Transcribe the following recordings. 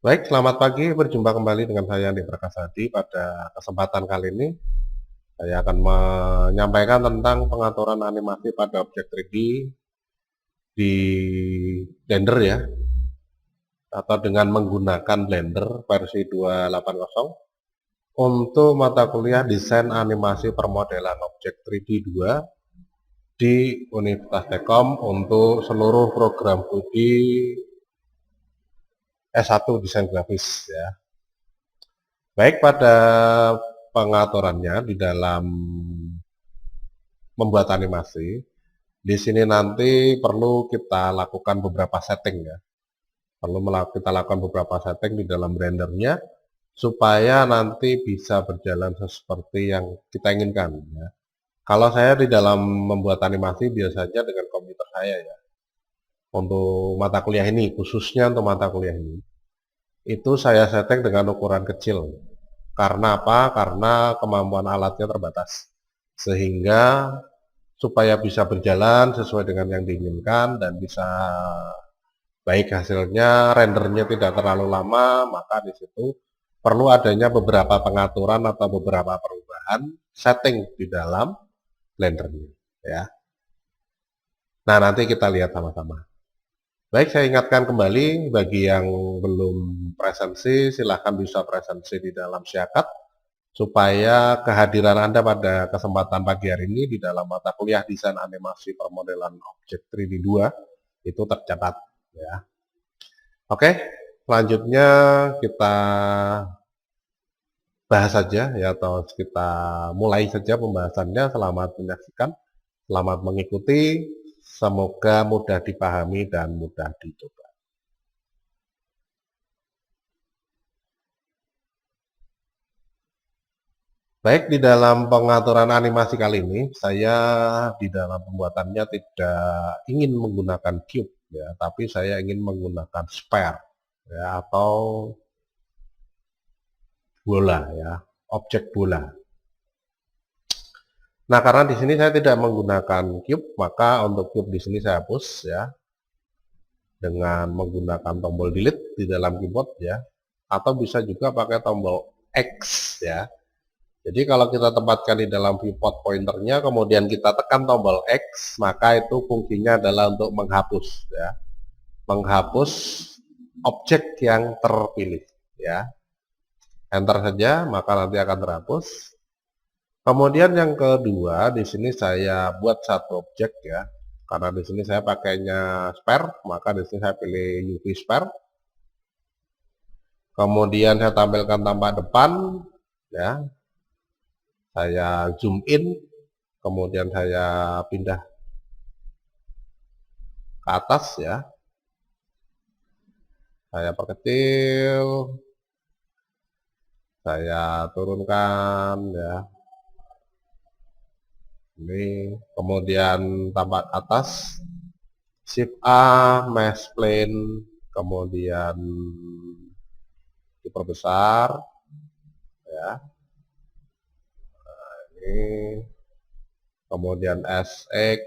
Baik, selamat pagi. Berjumpa kembali dengan saya Andi Prakasadi. Pada kesempatan kali ini, saya akan menyampaikan tentang pengaturan animasi pada objek 3D di Blender ya, atau dengan menggunakan Blender versi 2.8.0 untuk mata kuliah desain animasi permodelan objek 3D 2 di Universitas Telkom untuk seluruh program studi S1 desain grafis ya. Baik, pada pengaturannya di dalam membuat animasi, di sini nanti perlu kita lakukan beberapa setting ya. Perlu kita lakukan beberapa setting di dalam rendernya supaya nanti bisa berjalan seperti yang kita inginkan ya. Kalau saya di dalam membuat animasi biasanya dengan komputer saya ya. Untuk mata kuliah ini, khususnya untuk mata kuliah ini, itu saya setting dengan ukuran kecil. Karena apa? Karena kemampuan alatnya terbatas. Sehingga supaya bisa berjalan sesuai dengan yang diinginkan dan bisa baik hasilnya, rendernya tidak terlalu lama, maka di situ perlu adanya beberapa pengaturan atau beberapa perubahan setting di dalam Blendernya ya. Nah, nanti kita lihat sama-sama. Baik, saya ingatkan kembali bagi yang belum presensi, silahkan bisa presensi di dalam Syakat supaya kehadiran Anda pada kesempatan pagi hari ini di dalam mata kuliah desain animasi permodelan objek 3D 2 itu tercatat ya. Oke, selanjutnya kita bahas saja ya, atau kita mulai saja pembahasannya. Selamat menyaksikan, selamat mengikuti, semoga mudah dipahami dan mudah dicoba. Baik, di dalam pengaturan animasi kali ini, saya di dalam pembuatannya tidak ingin menggunakan cube ya, tapi saya ingin menggunakan sphere ya, atau bola ya, objek bola. Nah, karena di sini saya tidak menggunakan cube, maka untuk cube di sini saya hapus ya dengan menggunakan tombol delete di dalam keyboard ya, atau bisa juga pakai tombol X ya. Jadi kalau kita tempatkan di dalam viewport pointernya, kemudian kita tekan tombol X, maka itu fungsinya adalah untuk menghapus ya, menghapus objek yang terpilih ya. Enter saja, maka nanti akan terhapus. Kemudian yang kedua, di sini saya buat satu objek ya. Karena di sini saya pakainya sphere, maka di sini saya pilih UV sphere. Kemudian saya tampilkan tampak depan ya. Saya zoom in, kemudian saya pindah ke atas ya. Saya perkecil, saya turunkan ya. Ini kemudian tampak atas, Shift A, Mesh Plane, kemudian diperbesar ya. Nah, ini kemudian SX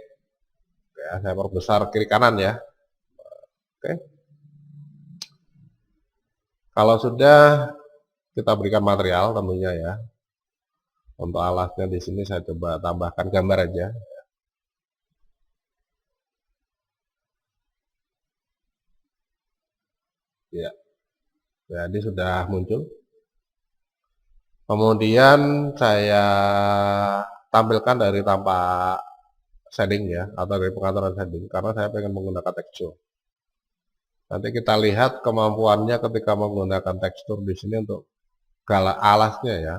ya, saya perbesar kiri kanan ya. Oke. Kalau sudah, kita berikan material tentunya ya. Untuk alasnya di sini saya coba tambahkan gambar aja. Ya, jadi sudah muncul. Kemudian saya tampilkan dari tampak shading ya, atau dari pengaturan shading, karena saya ingin menggunakan tekstur. Nanti kita lihat kemampuannya ketika menggunakan tekstur di sini untuk alasnya ya,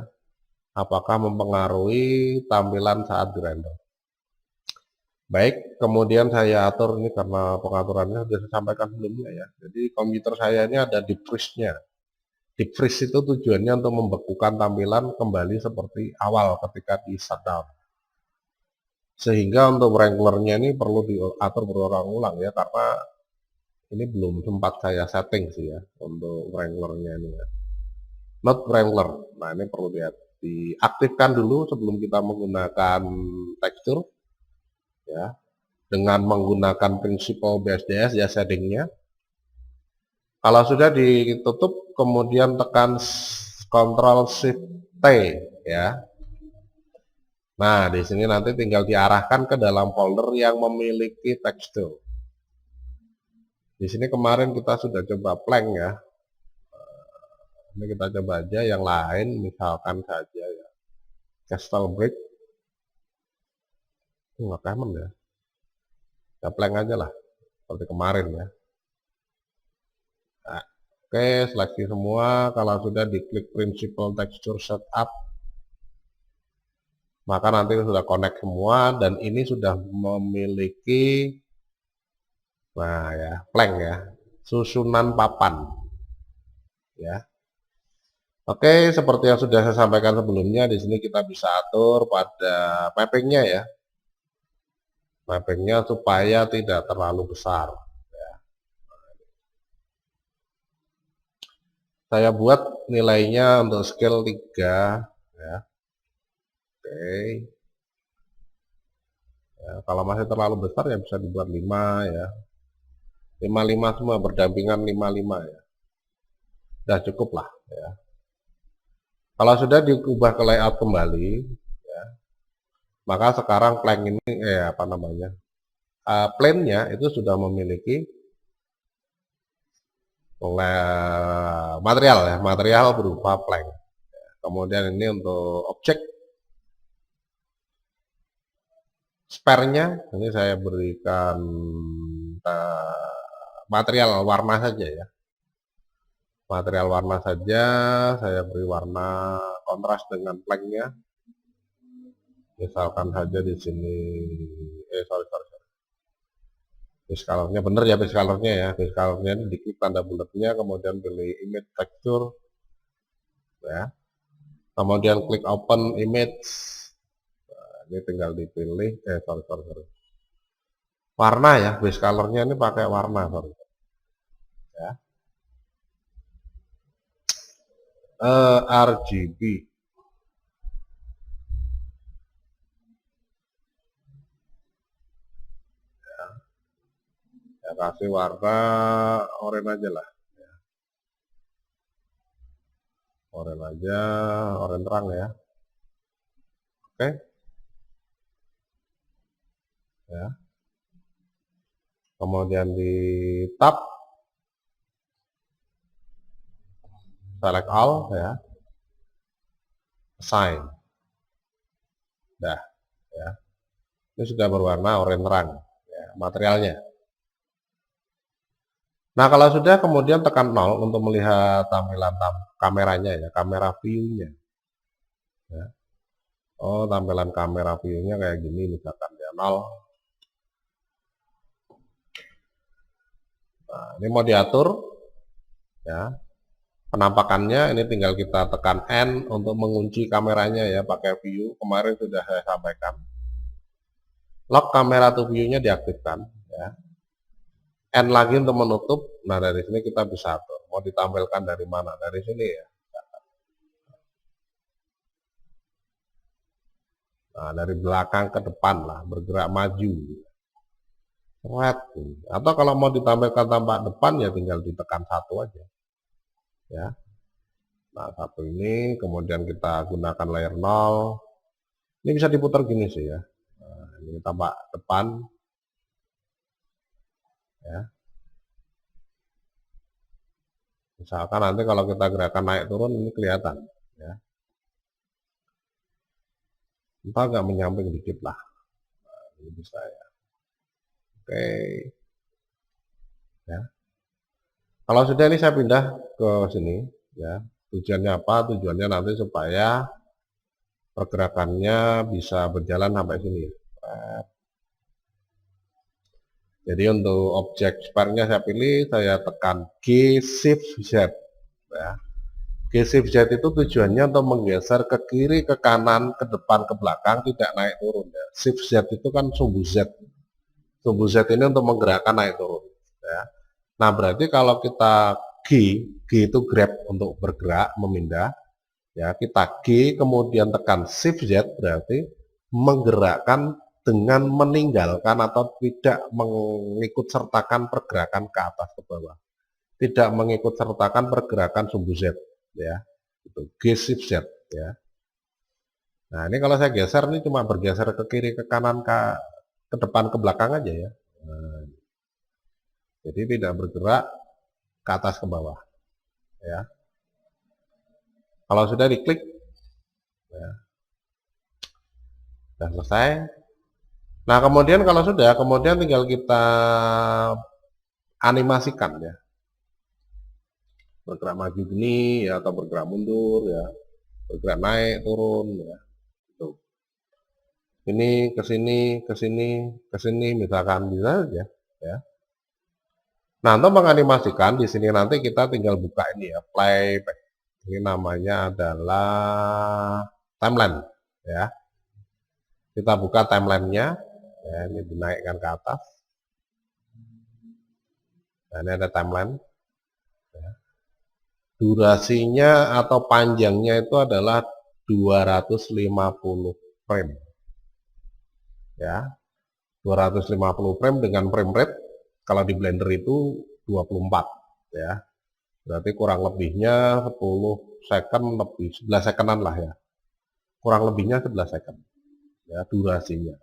apakah mempengaruhi tampilan saat dirender. Baik, kemudian saya atur ini karena pengaturannya sudah saya sampaikan sebelumnya ya. Jadi komputer saya ini ada deep freeze-nya. Deep freeze itu tujuannya untuk membekukan tampilan kembali seperti awal ketika di shutdown. Sehingga untuk wranglernya ini perlu diatur berulang-ulang ya, karena ini belum sempat saya setting sih ya untuk wranglernya ini ya. Not wrangler. Nah, ini perlu diaktifkan dulu sebelum kita menggunakan tekstur ya, dengan menggunakan prinsip BSDS ya, shadingnya. Kalau sudah ditutup, kemudian tekan Ctrl Shift T ya. Nah, di sini nanti tinggal diarahkan ke dalam folder yang memiliki tekstur. Di sini kemarin kita sudah coba plank ya. Ini kita coba aja yang lain, misalkan saja ya. Castle Brick. Nggak common ya. Ya plank aja lah, seperti kemarin ya. Nah, oke, seleksi semua. Kalau sudah diklik Principal Texture Setup, maka nanti sudah connect semua dan ini sudah memiliki, nah ya, plank ya, susunan papan ya. Oke, seperti yang sudah saya sampaikan sebelumnya, di sini kita bisa atur pada mappingnya ya, mappingnya supaya tidak terlalu besar ya. Saya buat nilainya untuk scale 3 ya. Oke. Ya, kalau masih terlalu besar ya bisa dibuat 5 ya. 55 semua berdampingan 55 ya. Sudah cukup lah ya. Kalau sudah diubah ke layout kembali ya, maka sekarang plank ini plane-nya itu sudah memiliki material ya, material berupa plank. Kemudian ini untuk objek spare-nya, ini saya berikan material warna saja ya. Material warna saja, saya beri warna kontras dengan plank-nya. Misalkan saja di sini, base color-nya bener ya, base color-nya ya, base color-nya ini diklik tanda bulatnya, kemudian pilih image texture, ya. Kemudian klik open image. Nah, ini tinggal dipilih, warna ya, base color-nya ini pakai warna, ya. RGB. Ya, kasih warna oranye aja lah ya. Oranye aja, oranye terang ya. Oke ya. Kemudian di tab select all ya, assign dah ya. Ini sudah berwarna oranye terang ya, materialnya. Nah, kalau sudah kemudian tekan 0 untuk melihat tampilan kameranya ya, kamera view-nya. Ya. Oh, tampilan kamera view-nya kayak gini, misalkan ya 0. Nah, ini mau diatur ya. Penampakannya ini tinggal kita tekan N untuk mengunci kameranya ya, pakai view. Kemarin sudah saya sampaikan. Lock kamera to view-nya diaktifkan ya. N lagi untuk menutup. Nah, dari sini kita bisa atur mau ditampilkan dari mana, dari sini ya. Nah, dari belakang ke depan lah, bergerak maju. Red. Atau kalau mau ditampilkan tampak depan ya tinggal ditekan 1 aja. Ya. Nah, 1 ini kemudian kita gunakan layer 0. Ini bisa diputar gini sih ya. Nah, ini tampak depan. Ya. Misalkan nanti kalau kita gerakan naik turun ini kelihatan ya. Entah agak menyamping dikit lah. Nah, ini bisa ya. Oke. Ya. Kalau sudah ini saya pindah ke sini ya. Tujuannya apa? Tujuannya nanti supaya pergerakannya bisa berjalan sampai sini. Jadi untuk objek spare-nya saya pilih, saya tekan G Shift Z. Ya. G Shift Z itu tujuannya untuk menggeser ke kiri, ke kanan, ke depan, ke belakang, tidak naik turun. Ya. Shift Z itu kan sumbu Z. Sumbu Z ini untuk menggerakkan naik turun. Ya. Nah, berarti kalau kita G itu grab untuk bergerak, memindah. Ya, kita G kemudian tekan Shift Z berarti menggerakkan dengan meninggalkan atau tidak mengikut sertakan pergerakan ke atas ke bawah. tidak mengikut sertakan pergerakan sumbu Z, ya. Itu G shift Z, ya. Nah, ini kalau saya geser ini cuma bergeser ke kiri, ke kanan, ke depan, ke belakang aja ya. Nah, jadi tidak bergerak ke atas ke bawah, ya. Kalau sudah diklik, ya, sudah selesai. Nah, kemudian kalau sudah, kemudian tinggal kita animasikan ya. Bergerak maju gini ya, atau bergerak mundur ya, bergerak naik turun ya. Gitu. Ini ke sini, ke sini, ke sini misalkan bisa aja ya. Nah, untuk menganimasikan di sini nanti kita tinggal buka ini ya, playback. Ini namanya adalah timeline ya. Kita buka timelinenya, ya, ini dinaikkan ke atas. Nah, ini ada timeline. Ya. Durasinya atau panjangnya itu adalah 250 frame. Ya, 250 frame dengan frame rate kalau di Blender itu 24 ya. Berarti kurang lebihnya 10 second lebih, 11 secondan lah ya. Kurang lebihnya 11 second. Ya, durasinya.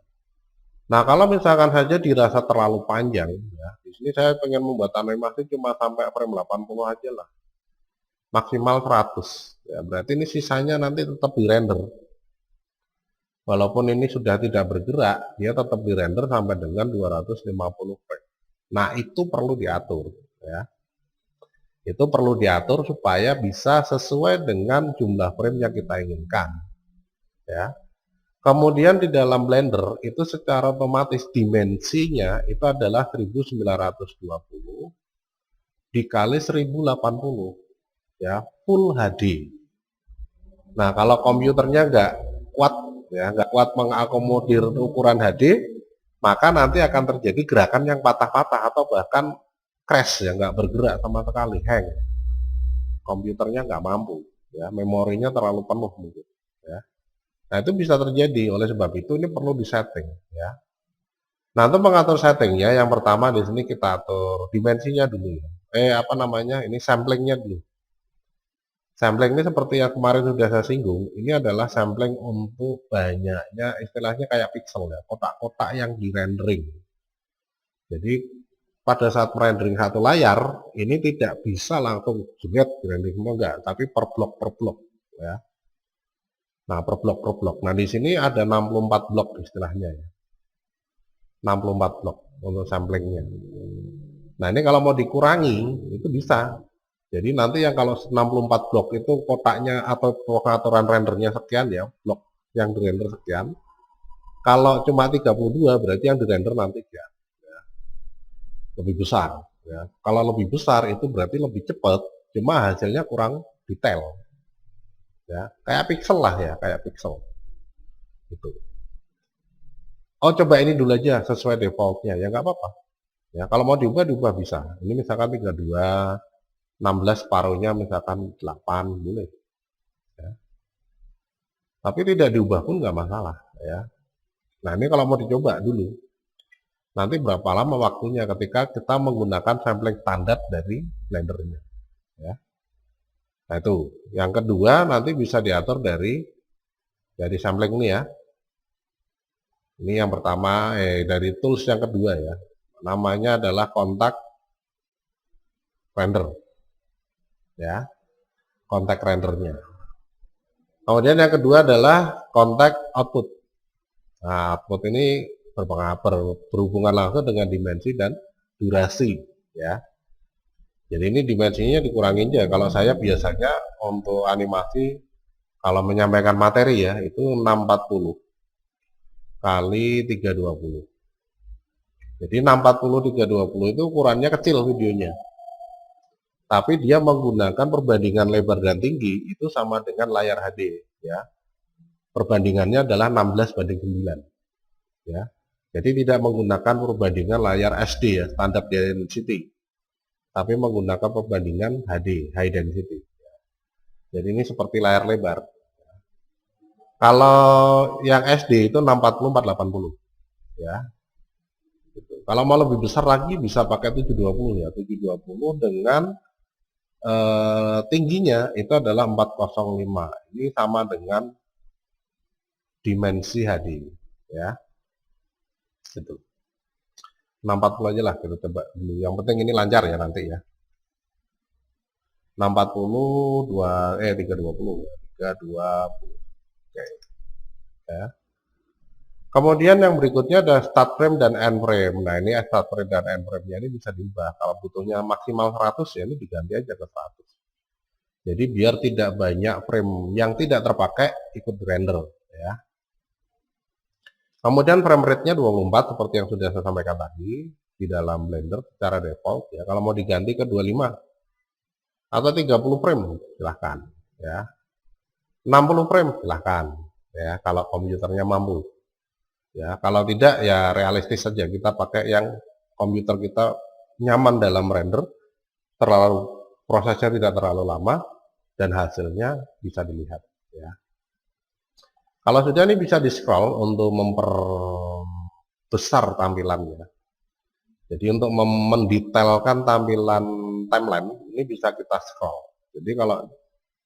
Nah, kalau misalkan saja dirasa terlalu panjang ya, di sini saya pengen membuat animasi cuma sampai frame 80 aja lah. Maksimal 100. Ya, berarti ini sisanya nanti tetap di render. Walaupun ini sudah tidak bergerak, dia tetap di render sampai dengan 250 frame. Nah, itu perlu diatur ya. Itu perlu diatur supaya bisa sesuai dengan jumlah frame yang kita inginkan. Ya. Kemudian di dalam Blender itu secara otomatis dimensinya itu adalah 1920 dikali 1080 ya, full HD. Nah, kalau komputernya nggak kuat ya, nggak kuat mengakomodir ukuran HD, maka nanti akan terjadi gerakan yang patah-patah atau bahkan crash ya, nggak bergerak sama sekali, hang. Komputernya nggak mampu ya, memorinya terlalu penuh mungkin ya. Nah, itu bisa terjadi, oleh sebab itu ini perlu disetting ya. Nah, untuk mengatur settingnya, yang pertama di sini kita atur dimensinya dulu ya. Apa namanya? Ini samplingnya dulu. Sampling ini seperti yang kemarin sudah saya singgung, ini adalah sampling untuk banyaknya istilahnya kayak pixel ya, kotak-kotak yang di rendering. Jadi pada saat merendering satu layar, ini tidak bisa langsung jeget di rendering semua enggak, tapi per blok ya. Nah, per blok. Nah, di sini ada 64 blok istilahnya ya. 64 blok untuk samplingnya. Nah, ini kalau mau dikurangi itu bisa. Jadi nanti yang kalau 64 blok itu kotaknya atau pengaturan rendernya sekian ya, blok yang dirender sekian. Kalau cuma 32 berarti yang dirender nanti ya, lebih besar. Ya. Kalau lebih besar itu berarti lebih cepat, cuma hasilnya kurang detail. Ya, kayak pixel lah ya, kayak pixel. Gitu. Oh, coba ini dulu aja sesuai defaultnya ya, nggak apa-apa. Ya, kalau mau diubah bisa. Ini misalkan 32, 16 separuhnya misalkan 8 boleh ya. Tapi tidak diubah pun nggak masalah ya. Nah, ini kalau mau dicoba dulu nanti berapa lama waktunya ketika kita menggunakan sampling standar dari Blendernya ya. Nah, itu yang kedua nanti bisa diatur dari sampling ini ya. Ini yang pertama dari tools yang kedua ya, namanya adalah kontak render ya, kontak rendernya. Kemudian yang kedua adalah kontak output. Nah, output ini berhubungan langsung dengan dimensi dan durasi ya. Jadi ini dimensinya dikurangin aja. Kalau saya biasanya untuk animasi kalau menyampaikan materi ya itu 640 kali 320. Jadi 640 320 itu ukurannya kecil videonya. Tapi dia menggunakan perbandingan lebar dan tinggi itu sama dengan layar HD ya. Perbandingannya adalah 16:9 ya. Jadi tidak menggunakan perbandingan layar SD ya, standar density. Tapi menggunakan perbandingan HD, high density. Jadi ini seperti layar lebar. Kalau yang SD itu 640 480 ya. Kalau mau lebih besar lagi bisa pakai 720 ya. 720 dengan tingginya itu adalah 405. Ini sama dengan dimensi HD ya. Gitu. 640 aja lah kita coba dulu. Yang penting ini lancar ya nanti ya. 640 320 320. Oke. Ya. Kemudian yang berikutnya ada start frame dan end frame. Nah, ini start frame dan end frame-nya ini bisa diubah. Kalau butuhnya maksimal 100 ya ini diganti aja ke 100. Jadi biar tidak banyak frame yang tidak terpakai ikut render ya. Kemudian frame rate-nya 24 seperti yang sudah saya sampaikan tadi di dalam Blender secara default ya. Kalau mau diganti ke 25 atau 30 frame silahkan ya. 60 frame silahkan ya kalau komputernya mampu. Ya, kalau tidak ya realistis saja kita pakai yang komputer kita nyaman dalam render, prosesnya tidak terlalu lama dan hasilnya bisa dilihat ya. Kalau sudah ini bisa di scroll untuk memperbesar tampilannya. Jadi untuk mendetailkan tampilan timeline ini bisa kita scroll. Jadi kalau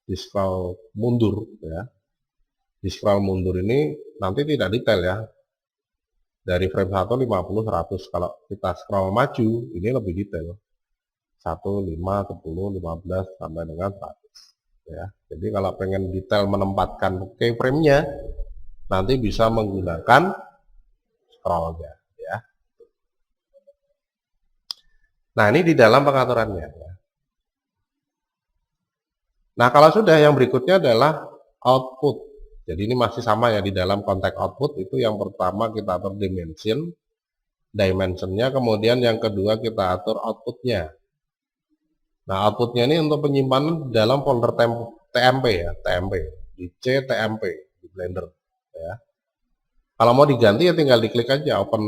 di scroll mundur ya, di scroll mundur ini nanti tidak detail ya. Dari frame 1, 50, 100. Kalau kita scroll maju, ini lebih detail. 1, 5, 10, 15, sampai dengan 100. Ya. Jadi kalau pengen detail menempatkan keyframe-nya, nanti bisa menggunakan scroll-nya. Ya. Nah, ini di dalam pengaturannya. Ya. Nah, kalau sudah, yang berikutnya adalah output. Jadi ini masih sama ya, di dalam konteks output itu yang pertama kita atur dimensionnya, kemudian yang kedua kita atur outputnya. Nah, outputnya ini untuk penyimpanan dalam folder TMP ya, TMP, di C TMP, di Blender. Ya. Kalau mau diganti ya tinggal diklik aja open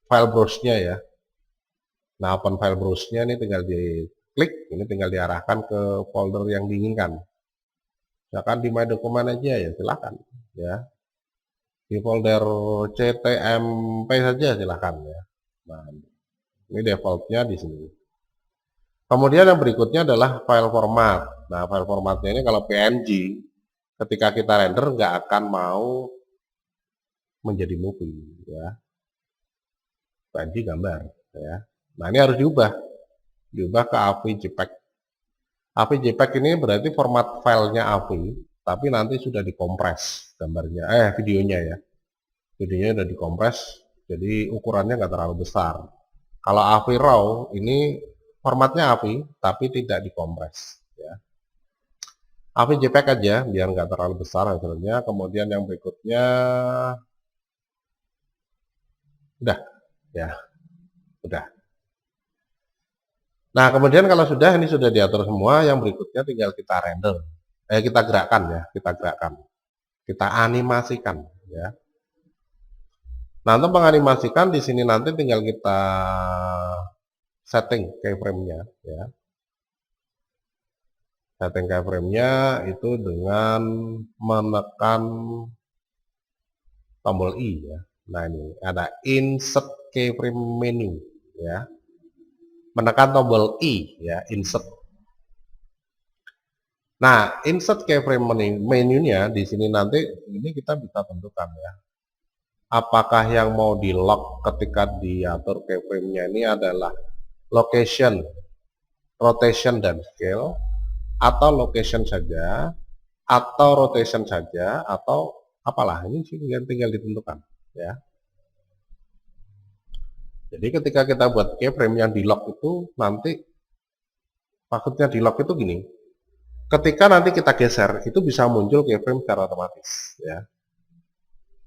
file browse-nya ya. Nah, open file browse-nya ini tinggal diklik, ini tinggal diarahkan ke folder yang diinginkan. Misalkan di My Document aja ya, silakan ya. Di folder CTMP saja silakan ya. Nah, ini defaultnya di sini. Kemudian yang berikutnya adalah file format. Nah, file formatnya ini kalau PNG, ketika kita render nggak akan mau menjadi movie ya. PNG gambar ya. Nah, ini harus diubah ke AVI JPEG. AVI JPEG ini berarti format filenya AVI, tapi nanti sudah dikompres gambarnya, videonya ya. Videonya sudah dikompres, jadi ukurannya nggak terlalu besar. Kalau AVI RAW ini formatnya AVI, tapi tidak dikompres. Ya. AVI JPEG aja, biar nggak terlalu besar hasilnya. Kemudian yang berikutnya, udah, ya, udah. Nah, kemudian kalau sudah, ini sudah diatur semua, yang berikutnya tinggal kita render. Kita gerakkan ya, kita gerakkan. Kita animasikan ya. Nah, untuk menganimasikan di sini nanti tinggal kita setting keyframe-nya ya. Setting keyframe-nya itu dengan menekan tombol I ya. Nah, ini ada insert keyframe menu ya. Menekan tombol I ya, insert. Nah, insert keyframe menunya di sini nanti ini kita bisa tentukan ya. Apakah yang mau di lock ketika diatur keyframe-nya ini adalah location, rotation dan scale, atau location saja, atau rotation saja, atau apalah, ini sih tinggal ditentukan ya. Jadi ketika kita buat keyframe yang di lock itu nanti, maksudnya di lock itu gini, ketika nanti kita geser itu bisa muncul keyframe secara otomatis ya.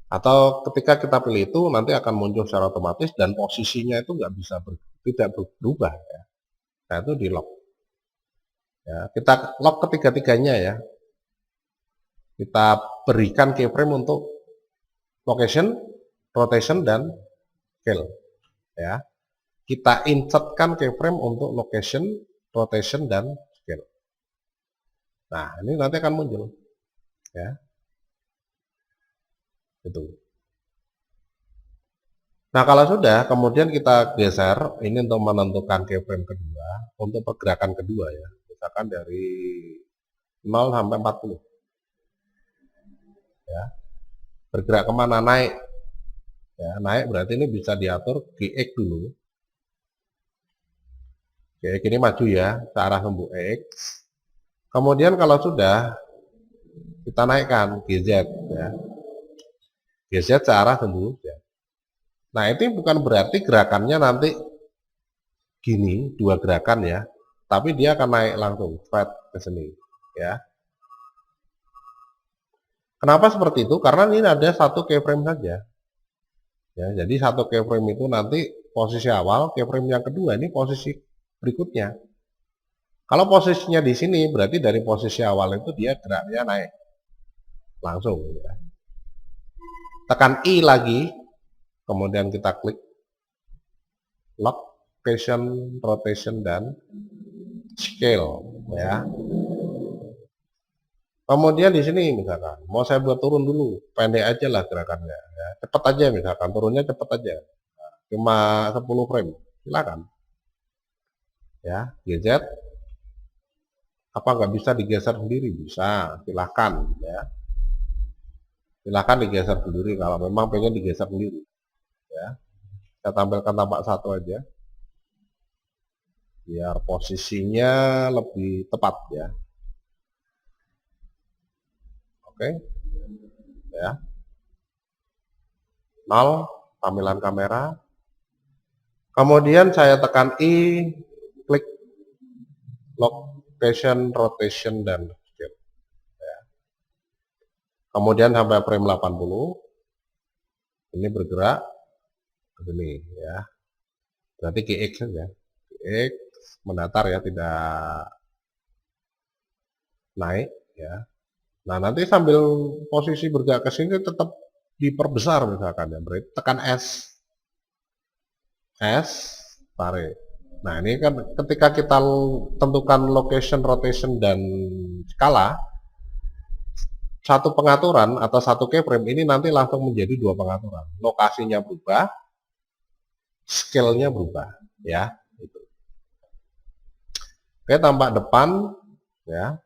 Atau ketika kita pilih itu nanti akan muncul secara otomatis dan posisinya itu nggak bisa tidak berubah ya. Nah, itu di lock. Ya, kita lock ketiga-tiganya ya. Kita berikan keyframe untuk location, rotation dan scale ya. Kita insertkan keyframe untuk location, rotation dan scale. Nah, ini nanti akan muncul ya. Itu. Nah, kalau sudah, kemudian kita geser, ini untuk menentukan keyframe kedua, untuk pergerakan kedua ya, misalkan dari 0 sampai 40. Ya, bergerak kemana? Naik. Ya, naik berarti ini bisa diatur GX dulu. GX ini maju ya, ke arah sumbu X. Kemudian kalau sudah, kita naikkan GZ ya. GZ ke arah sumbu Z. Nah, itu bukan berarti gerakannya nanti gini, dua gerakan ya, tapi dia akan naik langsung, flat ke sini ya. Kenapa seperti itu? Karena ini ada satu keyframe saja. Ya, jadi satu keyframe itu nanti posisi awal, keyframe yang kedua ini posisi berikutnya. Kalau posisinya di sini, berarti dari posisi awal itu dia geraknya naik langsung. Ya. Tekan I lagi, kemudian kita klik location, rotation, dan scale. Ya. Kemudian di sini misalkan, mau saya buat turun dulu, pendek aja lah gerakannya. Ya. Cepat aja misalkan, turunnya cepat aja. Nah, cuma 10 frame, silakan. Ya, GZ. Apa nggak bisa digeser sendiri? Bisa, silakan. Ya. Silakan digeser sendiri kalau memang pengen digeser sendiri. Ya. Saya tampilkan tampak satu aja. Biar posisinya lebih tepat ya. Oke. Ya. 0 tampilan kamera. Kemudian saya tekan I, klik location, rotation, dan scale. Ya. Kemudian sampai frame 80, ini bergerak ke sini ya. Berarti GX saja. GX mendatar ya, tidak naik ya. Nah, nanti sambil posisi bergerak ke sini tetap diperbesar misalkan ya. Berarti tekan S, tarik. Nah, ini kan ketika kita tentukan location, rotation, dan skala, satu pengaturan atau satu keyframe ini nanti langsung menjadi dua pengaturan. Lokasinya berubah, scale-nya berubah, ya. Itu. Oke, tampak depan, ya.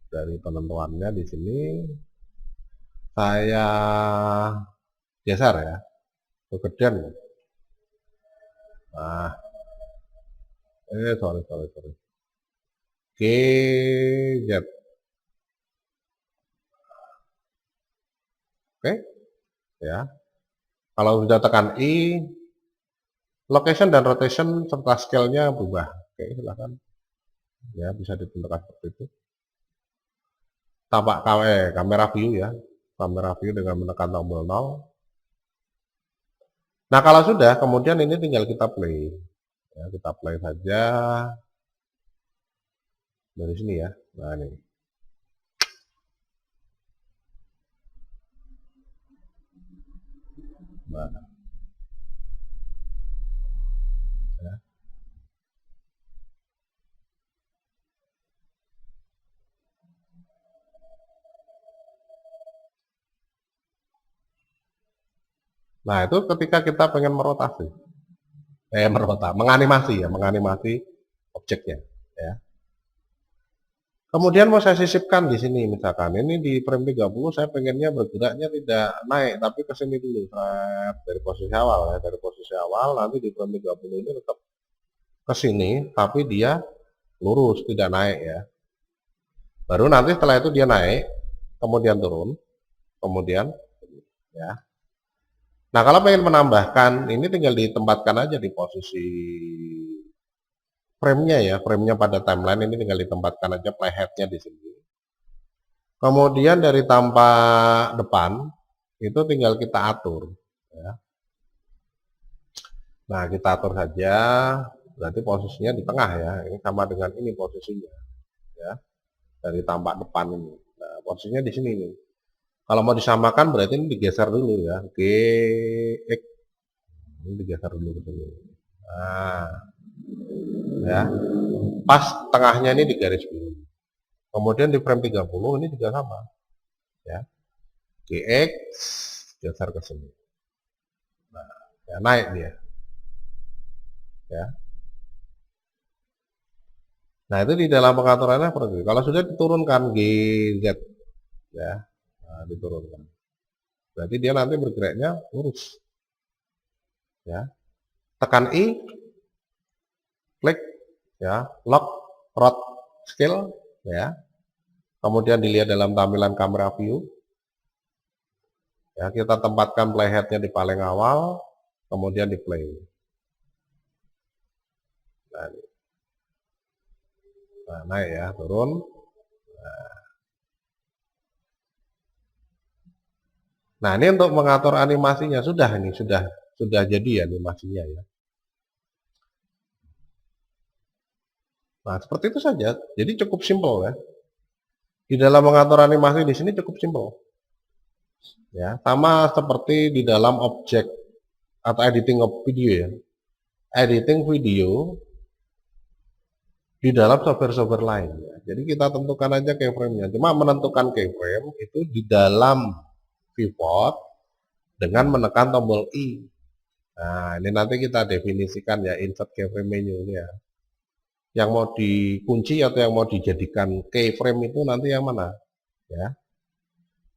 Dari penentuannya di sini, saya geser ya, kegedean. Nah, sorry. GZ. Oke, ya. Kalau sudah tekan I, location dan rotation serta scale-nya berubah. Oke, silahkan. Ya, bisa ditentukan seperti itu. Tampak kamera view ya. Kamera view dengan menekan tombol 0. Nah, kalau sudah, kemudian ini tinggal kita play. Ya, kita play saja dari sini ya. Nah, ini. Nah, ya. Nah, itu ketika kita pengen merotasi. Menganimasi objeknya. Ya. Kemudian mau saya sisipkan di sini misalkan. Ini di frame 30 saya pengennya bergeraknya tidak naik, tapi ke sini dulu. Dari posisi awal ya. Dari posisi awal nanti di frame 30 ini tetap ke sini, tapi dia lurus, tidak naik ya. Baru nanti setelah itu dia naik, kemudian turun, kemudian ya. Nah, kalau pengen menambahkan, ini tinggal ditempatkan aja di posisi frame-nya ya, frame-nya pada timeline ini tinggal ditempatkan aja playhead-nya di sini. Kemudian dari tampak depan, itu tinggal kita atur. Ya. Nah, kita atur saja, berarti posisinya di tengah ya, ini sama dengan ini posisinya. Ya, dari tampak depan ini. Nah, posisinya di sini nih. Kalau mau disamakan berarti ini digeser dulu ya, GX. Ini digeser dulu ke sini. Nah, ya. Pas tengahnya ini di garis biru. Kemudian di frame 30 ini juga sama. Ya. GX geser ke sini. Nah, ya naik dia. Ya. Nah, itu di dalam pengaturannya seperti itu. Kalau sudah diturunkan GZ, ya, nah, diturunkan. Berarti dia nanti bergeraknya lurus. Ya. Tekan I, klik, ya, lock, rod, scale, ya. Kemudian dilihat dalam tampilan kamera view. Ya, kita tempatkan playheadnya di paling awal, kemudian di play. Nah, naik ya, turun. Nah, ini untuk mengatur animasinya sudah ini sudah jadi animasinya ya. Nah, seperti itu saja. Jadi cukup simpel ya. Di dalam mengatur animasi di sini cukup simpel. Ya, sama seperti di dalam objek atau editing of video ya. Editing video di dalam software-software lain ya. Jadi kita tentukan aja keyframe-nya. Cuma menentukan keyframe itu di dalam viewport dengan menekan tombol I. Nah, ini nanti kita definisikan ya insert keyframe menu ini ya. Yang mau dikunci atau yang mau dijadikan keyframe itu nanti yang mana? Ya.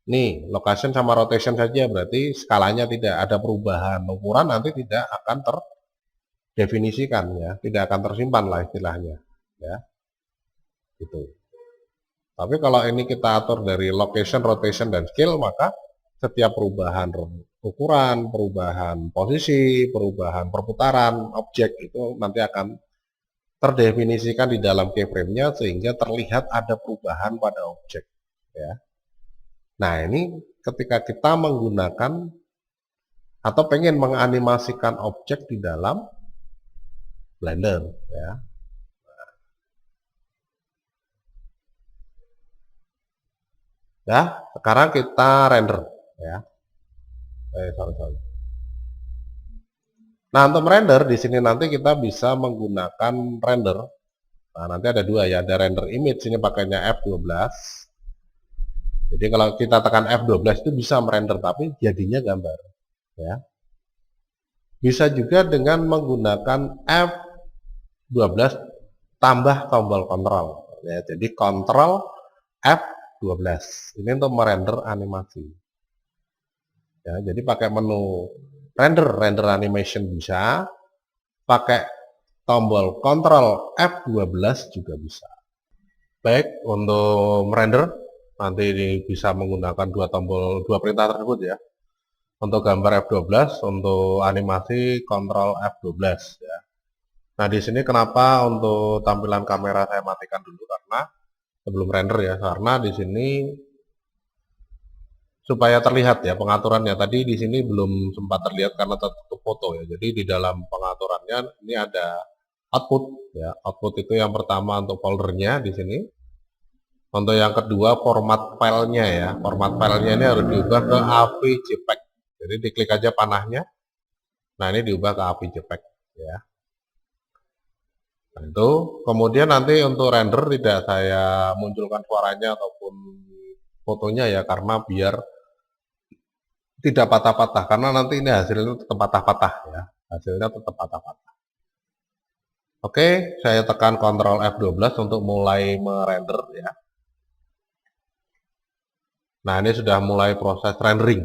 Nih, location sama rotation saja berarti skalanya tidak ada perubahan. Ukuran nanti tidak akan terdefinisikan ya, tidak akan tersimpan lah istilahnya. Ya. Gitu. Tapi kalau ini kita atur dari location, rotation, dan scale, maka setiap perubahan ukuran, perubahan posisi, perubahan perputaran objek itu nanti akan terdefinisikan di dalam keyframe-nya sehingga terlihat ada perubahan pada objek. Ya. Nah, ini ketika kita menggunakan atau pengen menganimasikan objek di dalam Blender. Ya. Ya, sekarang kita render. Ya. Sorry. Nah, untuk render di sini nanti kita bisa menggunakan render. Nah, nanti ada dua ya, ada render image ini pakainya F12. Jadi kalau kita tekan F12 itu bisa merender tapi jadinya gambar, ya. Bisa juga dengan menggunakan F12 tambah tombol kontrol. Ya, jadi kontrol F12. Ini untuk merender animasi. Ya, jadi pakai menu render animation bisa, pakai tombol kontrol F12 juga bisa. Baik, untuk merender nanti ini bisa menggunakan dua perintah tersebut ya. Untuk gambar F12, untuk animasi kontrol F12 ya. Nah, di sini kenapa untuk tampilan kamera saya matikan dulu karena sebelum render ya, karena di sini supaya terlihat ya pengaturannya. Tadi di sini belum sempat terlihat karena tertutup foto ya. Jadi di dalam pengaturannya ini ada output ya. Output itu yang pertama untuk foldernya di sini. Untuk yang kedua format filenya ya. Format filenya ini harus diubah ke AVJPEG. Jadi diklik aja panahnya. Nah, ini diubah ke AVJPEG ya. Nah, itu kemudian nanti untuk render tidak saya munculkan suaranya ataupun fotonya ya karena biar tidak patah-patah karena nanti ini hasilnya tetap patah-patah ya. Hasilnya tetap patah-patah. Oke, saya tekan Ctrl F12 untuk mulai merender ya. Nah, ini sudah mulai proses rendering.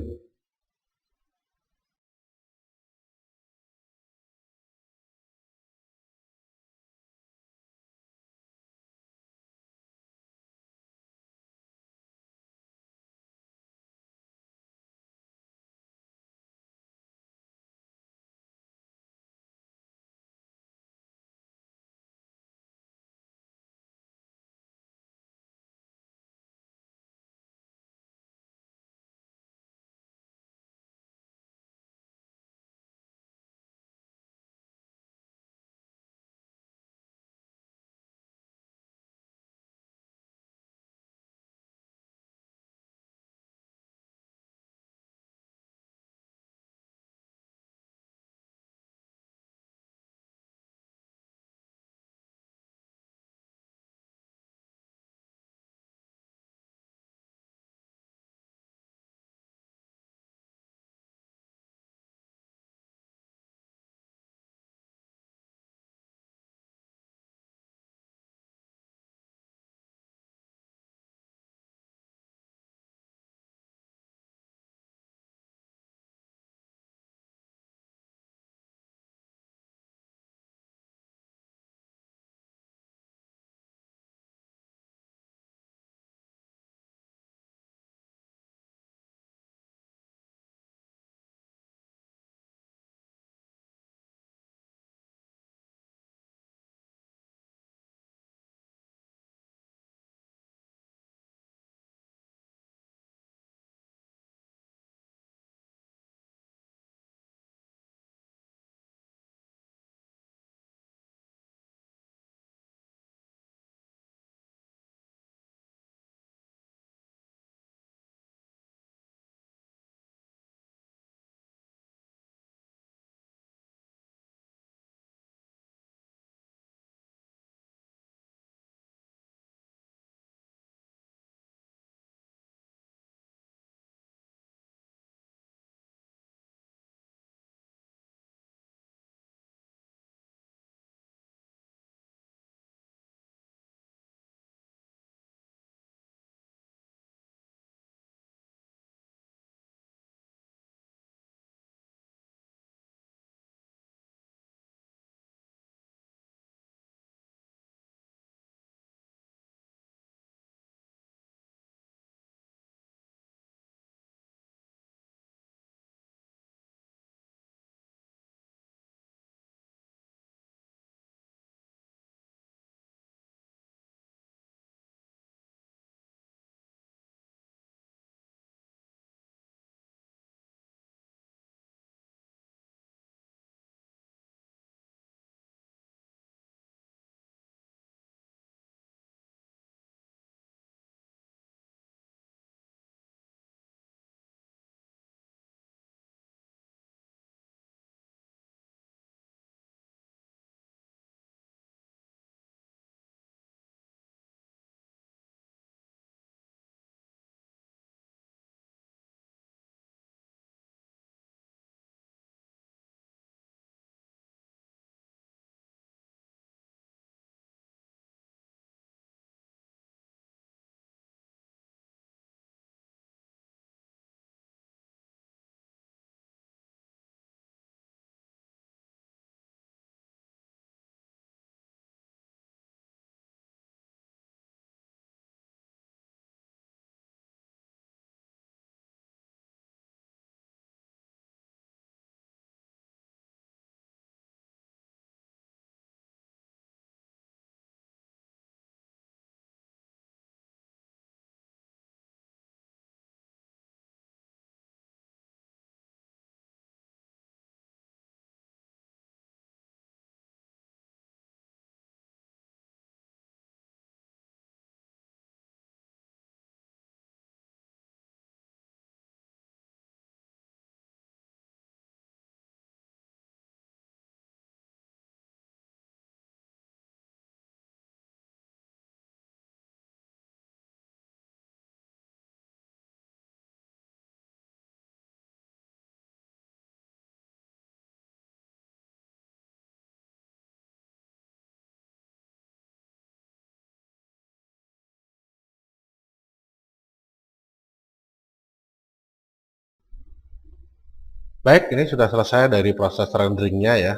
Baik, ini sudah selesai dari proses renderingnya ya.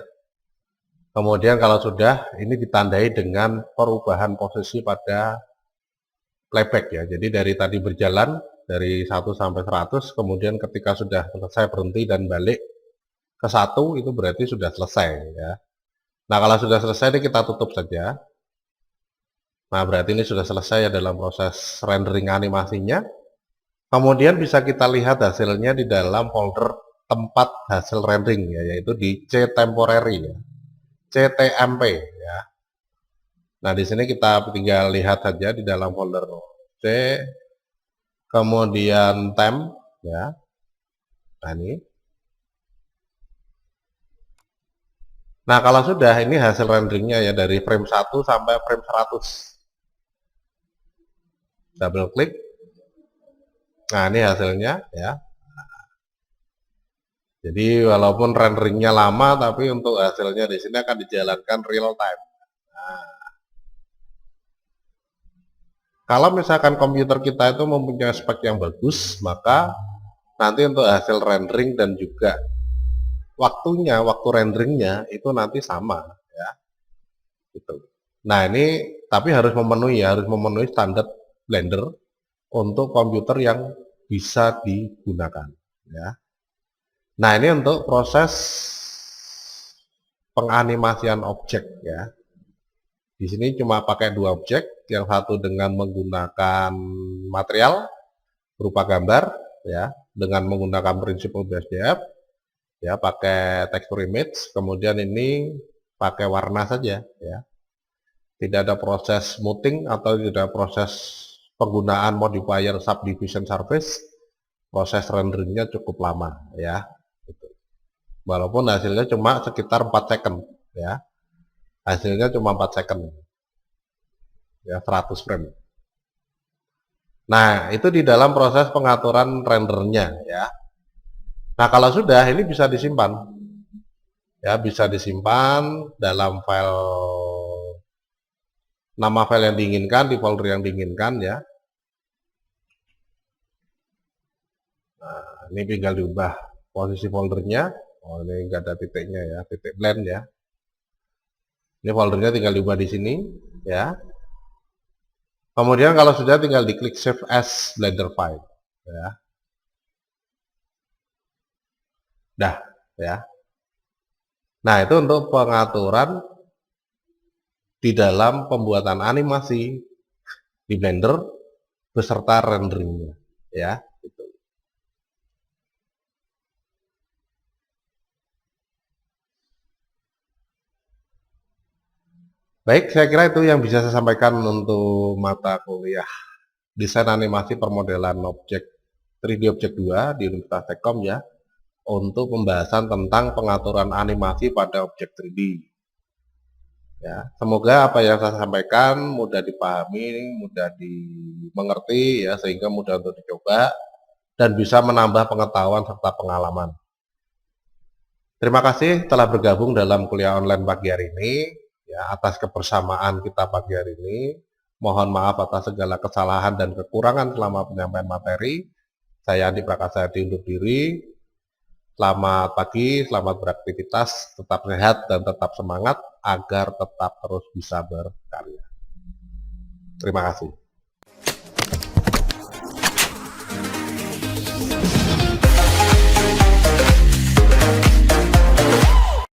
Kemudian kalau sudah, ini ditandai dengan perubahan posisi pada playback ya. Jadi dari tadi berjalan, dari 1 sampai 100, kemudian ketika sudah selesai berhenti dan balik ke 1, itu berarti sudah selesai ya. Nah kalau sudah selesai, ini kita tutup saja. Nah berarti ini sudah selesai ya dalam proses rendering animasinya. Kemudian bisa kita lihat hasilnya di dalam folder tempat hasil rendering ya, yaitu di C temporary ya, CTMP ya. Nah di sini kita tinggal lihat saja di dalam folder C, kemudian temp ya. Nah ini. Nah kalau sudah, ini hasil renderingnya ya dari frame 1 sampai frame 100. Double klik. Nah ini hasilnya ya. Jadi walaupun renderingnya lama, tapi untuk hasilnya di sini akan dijalankan real time. Nah, kalau misalkan komputer kita itu mempunyai spek yang bagus, maka nanti untuk hasil rendering dan juga waktu renderingnya itu nanti sama ya. Gitu. Nah ini tapi harus memenuhi standar Blender untuk komputer yang bisa digunakan ya. Nah ini untuk proses penganimasian objek ya. Di sini cuma pakai 2 objek, yang satu dengan menggunakan material berupa gambar ya, dengan menggunakan prinsip OBSDF ya, pakai texture image, kemudian ini pakai warna saja ya. Tidak ada proses smoothing atau tidak ada proses penggunaan modifier subdivision surface. Proses renderingnya cukup lama ya. Walaupun hasilnya cuma sekitar 4 second ya. Hasilnya cuma 4 second. Ya, 100 frame. Nah, itu di dalam proses pengaturan rendernya ya. Nah, kalau sudah ini bisa disimpan. Ya, bisa disimpan dalam file nama file yang diinginkan, di folder yang diinginkan ya. Nah, ini tinggal diubah posisi foldernya. Oh, ini enggak ada titiknya ya, titik blend ya. Ini foldernya tinggal diubah di sini ya. Kemudian kalau sudah tinggal diklik save as Blender file ya. Dah ya. Nah, itu untuk pengaturan di dalam pembuatan animasi di Blender beserta renderingnya ya. Gitu. Baik, saya kira itu yang bisa saya sampaikan untuk mata kuliah desain animasi permodelan objek 3D Object 2 di Universitas Tekkom ya, untuk pembahasan tentang pengaturan animasi pada objek 3D. Ya, semoga apa yang saya sampaikan mudah dipahami, mudah dimengerti ya, sehingga mudah untuk dicoba dan bisa menambah pengetahuan serta pengalaman. Terima kasih telah bergabung dalam kuliah online pagi hari ini. Ya, atas kebersamaan kita pagi hari ini, mohon maaf atas segala kesalahan dan kekurangan selama penyampaian materi. Saya Andi Prakasa undur diri. Selamat pagi, selamat beraktivitas, tetap sehat dan tetap semangat agar tetap terus bisa berkarya. Terima kasih.